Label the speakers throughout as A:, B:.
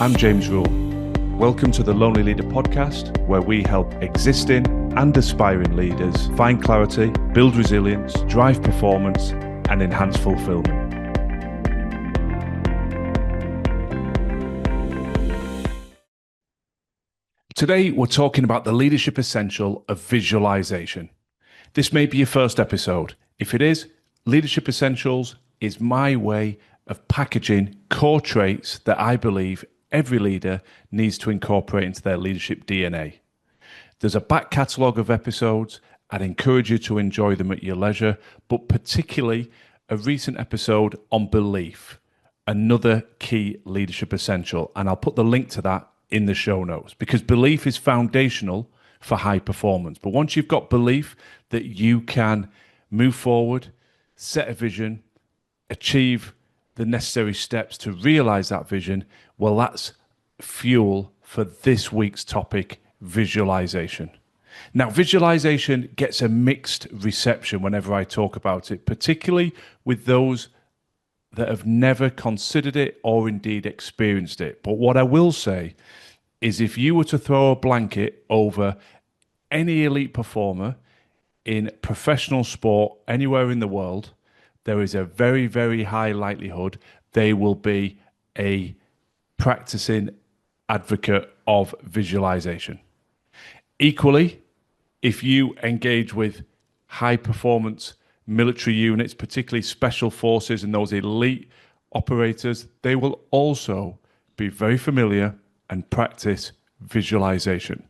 A: I'm James Rule. Welcome to the Lonely Leader podcast, where we help existing and aspiring leaders find clarity, build resilience, drive performance, and enhance fulfillment. Today, we're talking about the leadership essential of visualization. This may be your first episode. If it is, Leadership Essentials is my way of packaging core traits that I believe every leader needs to incorporate into their leadership DNA. There's a back catalogue of episodes. I'd encourage you to enjoy them at your leisure, but particularly a recent episode on belief, another key leadership essential. And I'll put the link to that in the show notes, because belief is foundational for high performance. But once you've got belief that you can move forward, set a vision, achieve the necessary steps to realize that vision, well, that's fuel for this week's topic, visualization. Now, visualization gets a mixed reception whenever I talk about it, particularly with those that have never considered it or indeed experienced it. But what I will say is, if you were to throw a blanket over any elite performer in professional sport anywhere in the world, there is a very, very high likelihood they will be a practicing advocate of visualization. Equally, if you engage with high performance military units, particularly special forces and those elite operators, they will also be very familiar and practice visualization.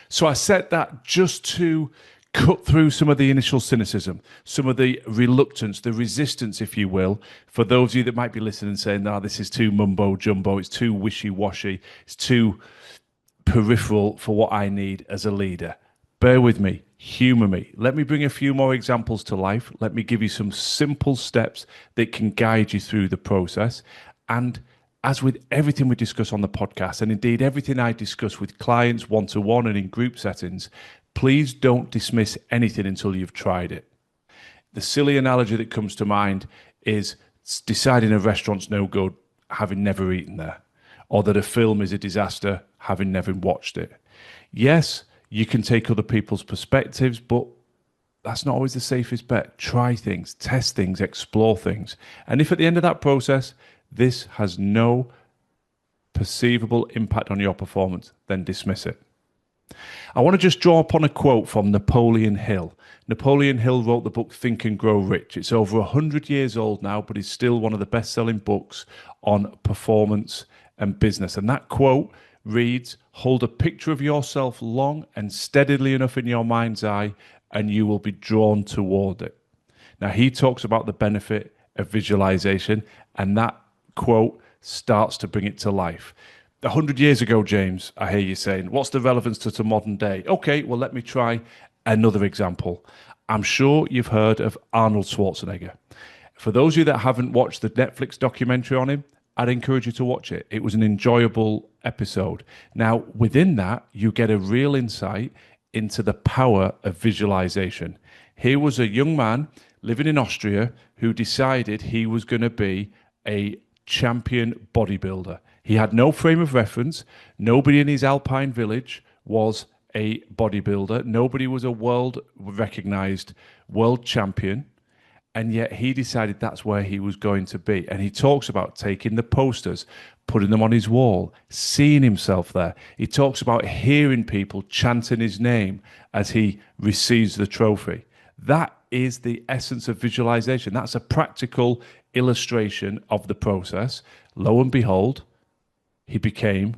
A: So I said that just to cut through some of the initial cynicism, some of the reluctance, the resistance, if you will, for those of you that might be listening and saying, no, this is too mumbo jumbo, it's too wishy-washy, it's too peripheral for what I need as a leader. Bear with me, humor me. Let me bring a few more examples to life. Let me give you some simple steps that can guide you through the process. And as with everything we discuss on the podcast, and indeed everything I discuss with clients one-to-one and in group settings, please don't dismiss anything until you've tried it. The silly analogy that comes to mind is deciding a restaurant's no good, having never eaten there, or that a film is a disaster, having never watched it. Yes, you can take other people's perspectives, but that's not always the safest bet. Try things, test things, explore things. And if at the end of that process, this has no perceivable impact on your performance, then dismiss it. I want to just draw upon a quote from Napoleon Hill. Napoleon Hill wrote the book Think and Grow Rich. It's over 100 years old now, but is still one of the best-selling books on performance and business. And that quote reads, "Hold a picture of yourself long and steadily enough in your mind's eye, and you will be drawn toward it." Now, he talks about the benefit of visualization, and that quote starts to bring it to life. 100 years ago, James, I hear you saying, what's the relevance to modern day? Okay, well, let me try another example. I'm sure you've heard of Arnold Schwarzenegger. For those of you that haven't watched the Netflix documentary on him, I'd encourage you to watch it. It was an enjoyable episode. Now, within that, you get a real insight into the power of visualization. Here was a young man living in Austria who decided he was going to be a champion bodybuilder. He had no frame of reference. Nobody in his alpine village was a bodybuilder. Nobody was a world-recognized world champion. And yet he decided that's where he was going to be. And he talks about taking the posters, putting them on his wall, seeing himself there. He talks about hearing people chanting his name as he receives the trophy. That is the essence of visualization. That's a practical illustration of the process. Lo and behold, he became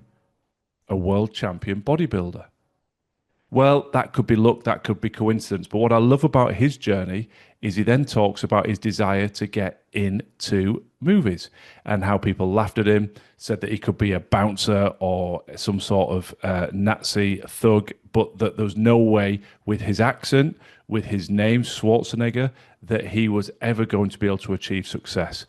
A: a world champion bodybuilder. Well, that could be luck, that could be coincidence. But what I love about his journey is he then talks about his desire to get into movies and how people laughed at him, said that he could be a bouncer or some sort of Nazi thug, but that there was no way with his accent, with his name, Schwarzenegger, that he was ever going to be able to achieve success.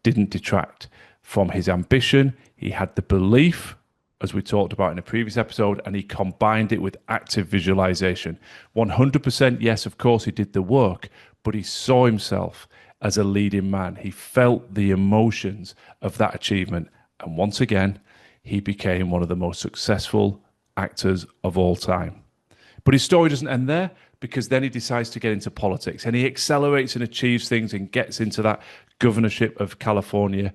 A: Didn't detract from his ambition. He had the belief, as we talked about in a previous episode, and he combined it with active visualization. 100% yes, of course, he did the work, but he saw himself as a leading man. He felt the emotions of that achievement. And once again, he became one of the most successful actors of all time. But his story doesn't end there, because then he decides to get into politics and he accelerates and achieves things and gets into that governorship of California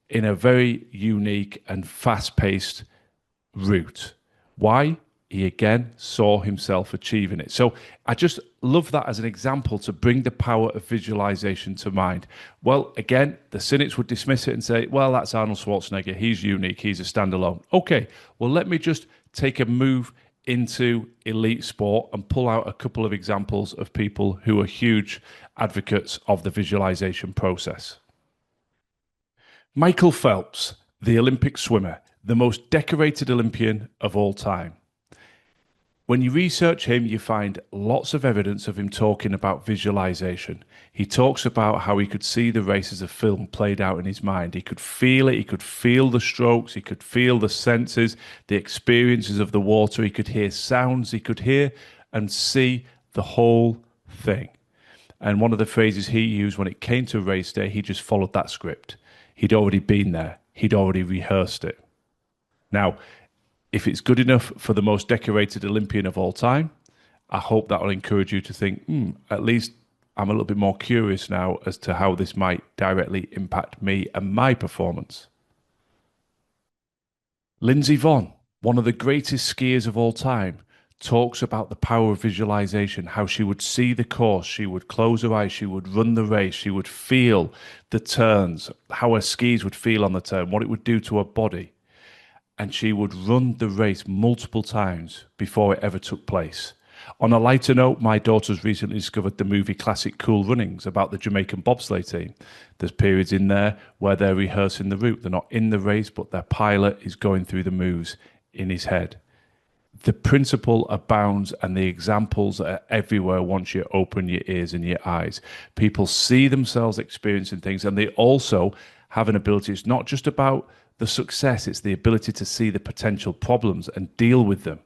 A: in a very unique and fast paced route. Why? He again saw himself achieving it. So I just love that as an example to bring the power of visualization to mind. Well, again, the cynics would dismiss it and say, well, that's Arnold Schwarzenegger. He's unique. He's a standalone. Okay, well, let me just take a move into elite sport and pull out a couple of examples of people who are huge advocates of the visualization process. Michael Phelps, the Olympic swimmer, the most decorated Olympian of all time. When you research him, you find lots of evidence of him talking about visualization. He talks about how he could see the race as a film played out in his mind. He could feel it. He could feel the strokes. He could feel the senses, the experiences of the water. He could hear sounds. He could hear and see the whole thing. And one of the phrases he used when it came to race day, he just followed that script. He'd already been there. He'd already rehearsed it. Now, if it's good enough for the most decorated Olympian of all time, I hope that will encourage you to think, at least I'm a little bit more curious now as to how this might directly impact me and my performance. Lindsey Vonn, one of the greatest skiers of all time, talks about the power of visualization, how she would see the course, she would close her eyes, she would run the race, she would feel the turns, how her skis would feel on the turn, what it would do to her body. And she would run the race multiple times before it ever took place. On a lighter note, my daughter's recently discovered the movie classic Cool Runnings about the Jamaican bobsleigh team. There's periods in there where they're rehearsing the route. They're not in the race, but their pilot is going through the moves in his head. The principle abounds and the examples are everywhere once you open your ears and your eyes. People see themselves experiencing things, and they also have an ability. It's not just about the success, it's the ability to see the potential problems and deal with them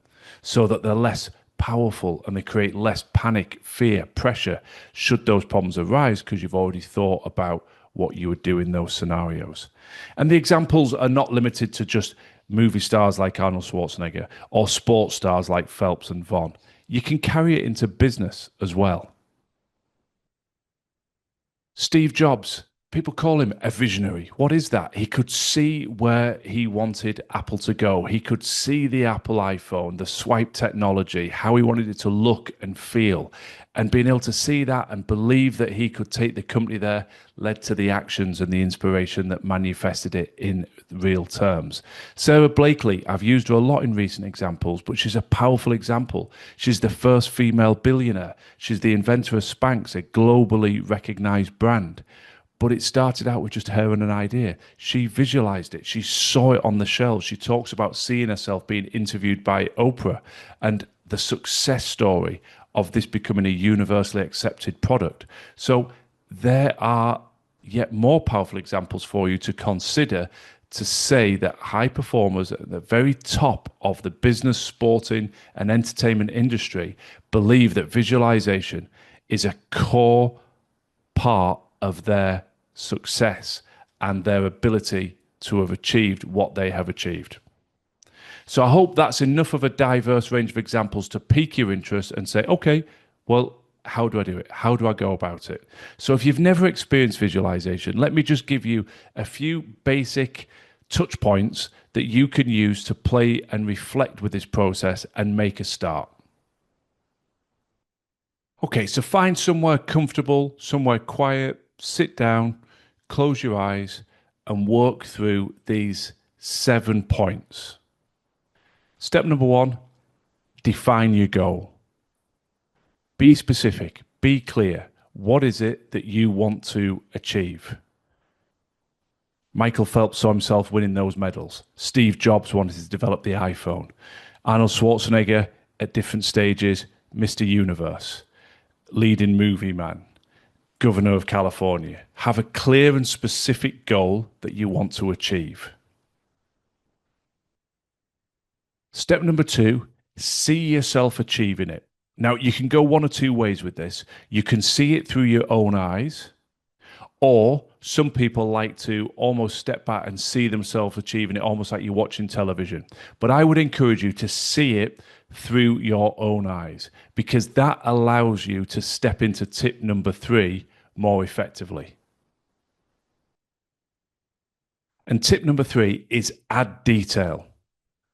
A: so that they're less powerful and they create less panic, fear, pressure should those problems arise, because you've already thought about what you would do in those scenarios. And the examples are not limited to just movie stars like Arnold Schwarzenegger or sports stars like Phelps and Vonn. You can carry it into business as well. Steve Jobs. People call him a visionary. What is that? He could see where he wanted Apple to go. He could see the Apple iPhone, the swipe technology, how he wanted it to look and feel. And being able to see that and believe that he could take the company there led to the actions and the inspiration that manifested it in real terms. Sarah Blakely, I've used her a lot in recent examples, but she's a powerful example. She's the first female billionaire. She's the inventor of Spanx, a globally recognized brand. But it started out with just her and an idea. She visualized it. She saw it on the shelves. She talks about seeing herself being interviewed by Oprah and the success story of this becoming a universally accepted product. So there are yet more powerful examples for you to consider to say that high performers at the very top of the business, sporting, and entertainment industry believe that visualization is a core part of their success and their ability to have achieved what they have achieved. So I hope that's enough of a diverse range of examples to pique your interest and say, okay, well, how do I do it? How do I go about it? So if you've never experienced visualization, let me just give you a few basic touch points that you can use to play and reflect with this process and make a start. Okay, so find somewhere comfortable, somewhere quiet, sit down, close your eyes, and work through these 7 points. Step number 1, define your goal. Be specific, be clear. What is it that you want to achieve? Michael Phelps saw himself winning those medals. Steve Jobs wanted to develop the iPhone. Arnold Schwarzenegger, at different stages, Mr. Universe, leading movie man, governor of California. Have a clear and specific goal that you want to achieve. Step number 2, see yourself achieving it. Now, you can go one or two ways with this. You can see it through your own eyes, Or some people like to almost step back and see themselves achieving it, almost like you're watching television. But I would encourage you to see it through your own eyes, because that allows you to step into tip number three more effectively. And tip number three is add detail.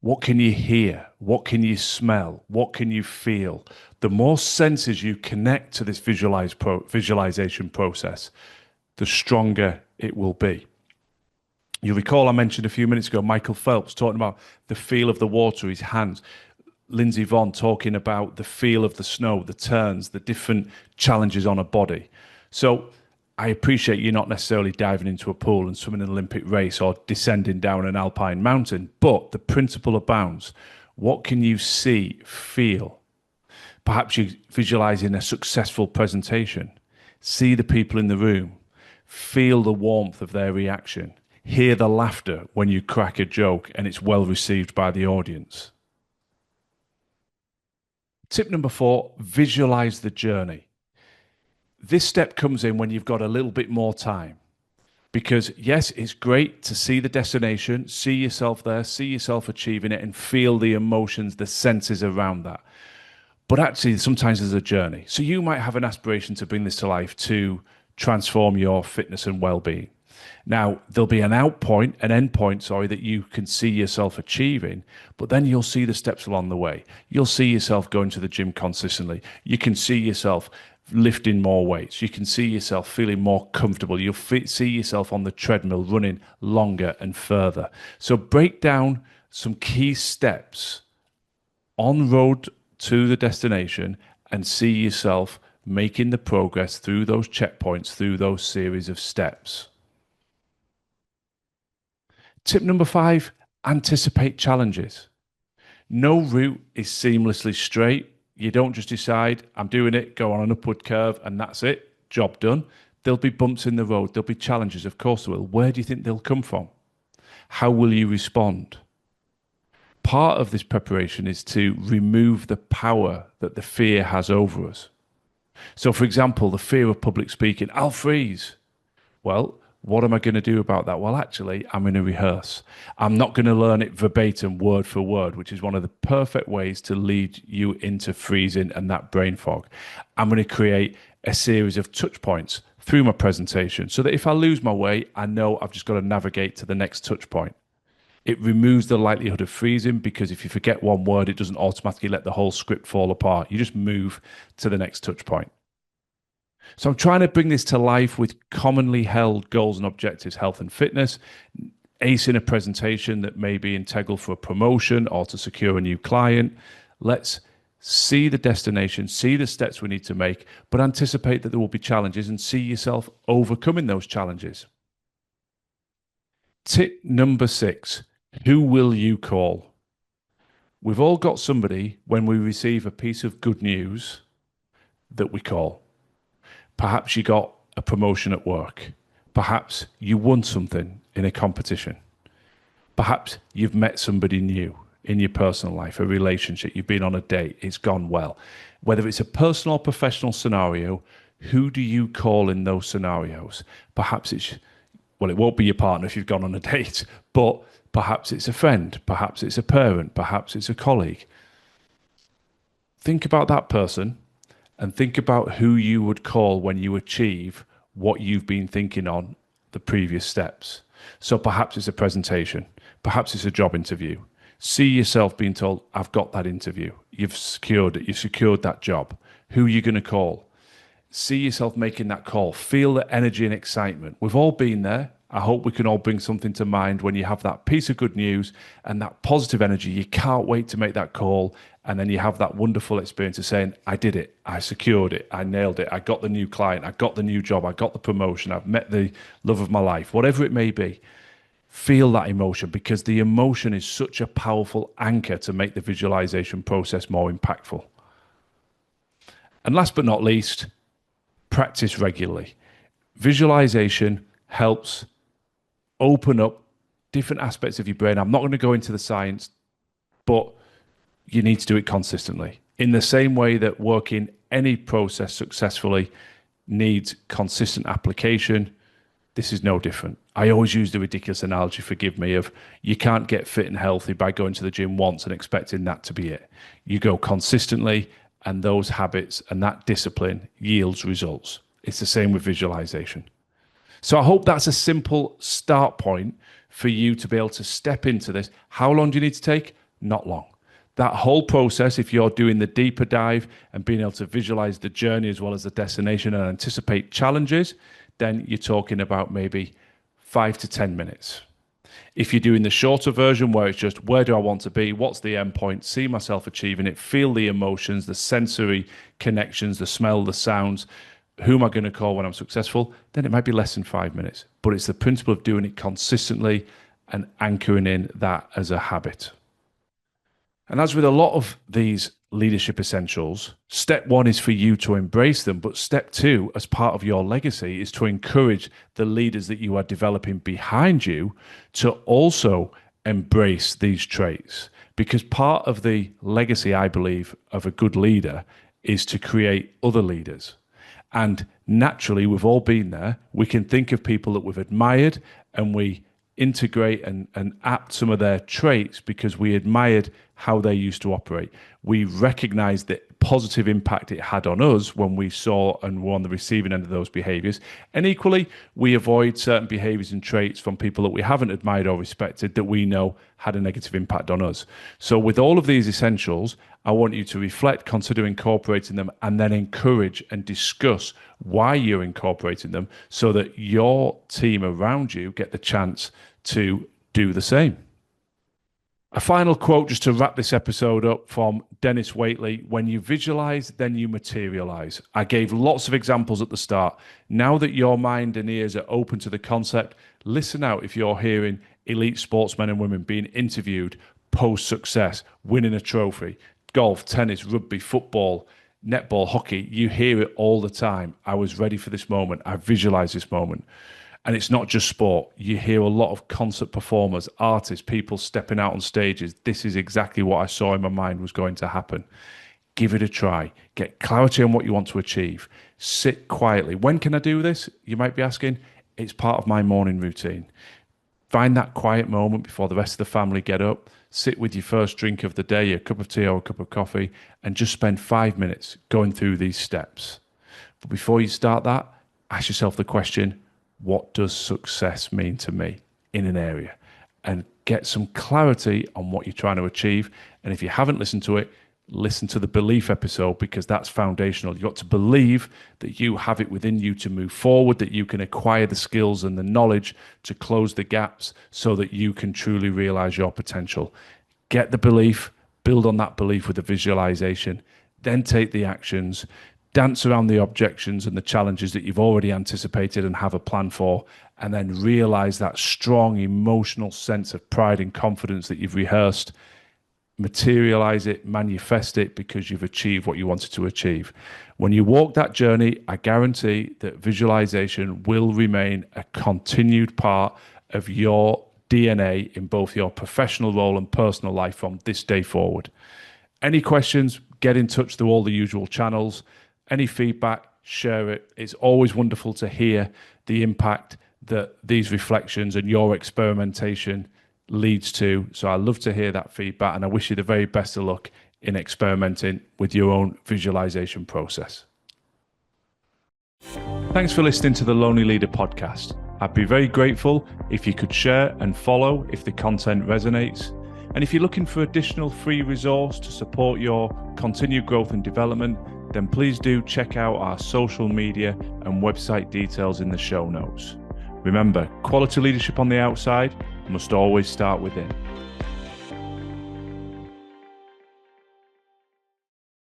A: What can you hear? What can you smell? What can you feel? The more senses you connect to this visualization process, the stronger it will be. You recall I mentioned a few minutes ago Michael Phelps talking about the feel of the water, his hands. Lindsey Vonn talking about the feel of the snow, the turns, the different challenges on a body. So I appreciate you're not necessarily diving into a pool and swimming an Olympic race or descending down an alpine mountain, but the principle abounds. What can you see, feel? Perhaps you're visualizing a successful presentation. See the people in the room. Feel the warmth of their reaction. Hear the laughter when you crack a joke and it's well received by the audience. Tip number 4, visualize the journey. This step comes in when you've got a little bit more time. Because yes, it's great to see the destination, see yourself there, see yourself achieving it, and feel the emotions, the senses around that. But actually, sometimes there's a journey. So you might have an aspiration to bring this to life, to transform your fitness and well-being. Now, there'll be an end point, that you can see yourself achieving, but then you'll see the steps along the way. You'll see yourself going to the gym consistently. You can see yourself lifting more weights. You can see yourself feeling more comfortable. You'll see yourself on the treadmill running longer and further. So break down some key steps on road to the destination and see yourself making the progress through those checkpoints, through those series of steps. Tip number 5, anticipate challenges. No route is seamlessly straight. You don't just decide, I'm doing it, go on an upward curve, and that's it, job done. There'll be bumps in the road. There'll be challenges, of course there will. Where do you think they'll come from? How will you respond? Part of this preparation is to remove the power that the fear has over us. So, for example, the fear of public speaking, I'll freeze. Well, what am I going to do about that? Well, actually, I'm going to rehearse. I'm not going to learn it verbatim, word for word, which is one of the perfect ways to lead you into freezing and that brain fog. I'm going to create a series of touch points through my presentation so that if I lose my way, I know I've just got to navigate to the next touch point. It removes the likelihood of freezing because if you forget one word, it doesn't automatically let the whole script fall apart. You just move to the next touch point. So I'm trying to bring this to life with commonly held goals and objectives, health and fitness, acing a presentation that may be integral for a promotion or to secure a new client. Let's see the destination, see the steps we need to make, but anticipate that there will be challenges and see yourself overcoming those challenges. Tip number 6, who will you call? We've all got somebody when we receive a piece of good news that we call. Perhaps you got a promotion at work. Perhaps you won something in a competition. Perhaps you've met somebody new in your personal life, a relationship, you've been on a date, it's gone well. Whether it's a personal or professional scenario, who do you call in those scenarios? Perhaps it won't be your partner if you've gone on a date, but perhaps it's a friend, perhaps it's a parent, perhaps it's a colleague. Think about that person and think about who you would call when you achieve what you've been thinking on the previous steps. So perhaps it's a presentation, perhaps it's a job interview. See yourself being told, I've got that interview. You've secured it. You've secured that job. Who are you going to call? See yourself making that call. Feel the energy and excitement. We've all been there. I hope we can all bring something to mind when you have that piece of good news and that positive energy. You can't wait to make that call. And then you have that wonderful experience of saying, I did it. I secured it. I nailed it. I got the new client. I got the new job. I got the promotion. I've met the love of my life. Whatever it may be, feel that emotion because the emotion is such a powerful anchor to make the visualization process more impactful. And last but not least, practice regularly. Visualization helps open up different aspects of your brain. I'm not going to go into the science, but you need to do it consistently. In the same way that working any process successfully needs consistent application, This is no different. I always use the ridiculous analogy, forgive me, of you can't get fit and healthy by going to the gym once and expecting that to be it. You go consistently, and those habits and that discipline yields results. It's the same with visualization. So I hope that's a simple start point for you to be able to step into this. How long do you need to take? Not long. That whole process, if you're doing the deeper dive and being able to visualize the journey as well as the destination and anticipate challenges, then you're talking about maybe 5 to 10 minutes. If you're doing the shorter version where it's just where do I want to be, what's the end point, see myself achieving it, feel the emotions, the sensory connections, the smell, the sounds, who am I going to call when I'm successful, then it might be less than 5 minutes. But it's the principle of doing it consistently and anchoring in that as a habit. And as with a lot of these leadership essentials, step one is for you to embrace them. But step two, as part of your legacy, is to encourage the leaders that you are developing behind you to also embrace these traits. Because part of the legacy, I believe, of a good leader is to create other leaders. And naturally, we've all been there. We can think of people that we've admired and we integrate and apt some of their traits because we admired how they used to operate. We recognized the positive impact it had on us when we saw and were on the receiving end of those behaviors. And equally, we avoid certain behaviors and traits from people that we haven't admired or respected that we know had a negative impact on us. So with all of these essentials, I want you to reflect, consider incorporating them, and then encourage and discuss why you're incorporating them so that your team around you get the chance to do the same. A final quote just to wrap this episode up from Dennis Waitley: when you visualize, then you materialize. I gave lots of examples at the start. Now that your mind and ears are open to the concept, listen out if you're hearing elite sportsmen and women being interviewed post-success, winning a trophy, golf, tennis, rugby, football, netball, hockey. You hear it all the time. I was ready for this moment. I visualized this moment. And it's not just sport. You hear a lot of concert performers, artists, people stepping out on stages. This is exactly what I saw in my mind was going to happen. Give it a try. Get clarity on what you want to achieve. Sit quietly. When can I do this? You might be asking. It's part of my morning routine. Find that quiet moment before the rest of the family get up. Sit with your first drink of the day, a cup of tea or a cup of coffee, and just spend 5 minutes going through these steps. But before you start that, ask yourself the question, what does success mean to me in an area? And get some clarity on what you're trying to achieve. And if you haven't listened to it, listen to the belief episode because that's foundational. You've got to believe that you have it within you to move forward, that you can acquire the skills and the knowledge to close the gaps so that you can truly realize your potential. Get the belief, build on that belief with the visualization, then take the actions. Dance around the objections and the challenges that you've already anticipated and have a plan for, and then realize that strong emotional sense of pride and confidence that you've rehearsed. Materialize it, manifest it because you've achieved what you wanted to achieve. When you walk that journey, I guarantee that visualization will remain a continued part of your DNA in both your professional role and personal life from this day forward. Any questions, get in touch through all the usual channels. Any feedback, share it. It's always wonderful to hear the impact that these reflections and your experimentation leads to. So I love to hear that feedback, and I wish you the very best of luck in experimenting with your own visualization process. Thanks for listening to the Lonely Leader podcast. I'd be very grateful if you could share and follow if the content resonates. And if you're looking for additional free resource to support your continued growth and development, then please do check out our social media and website details in the show notes. Remember, quality leadership on the outside must always start within.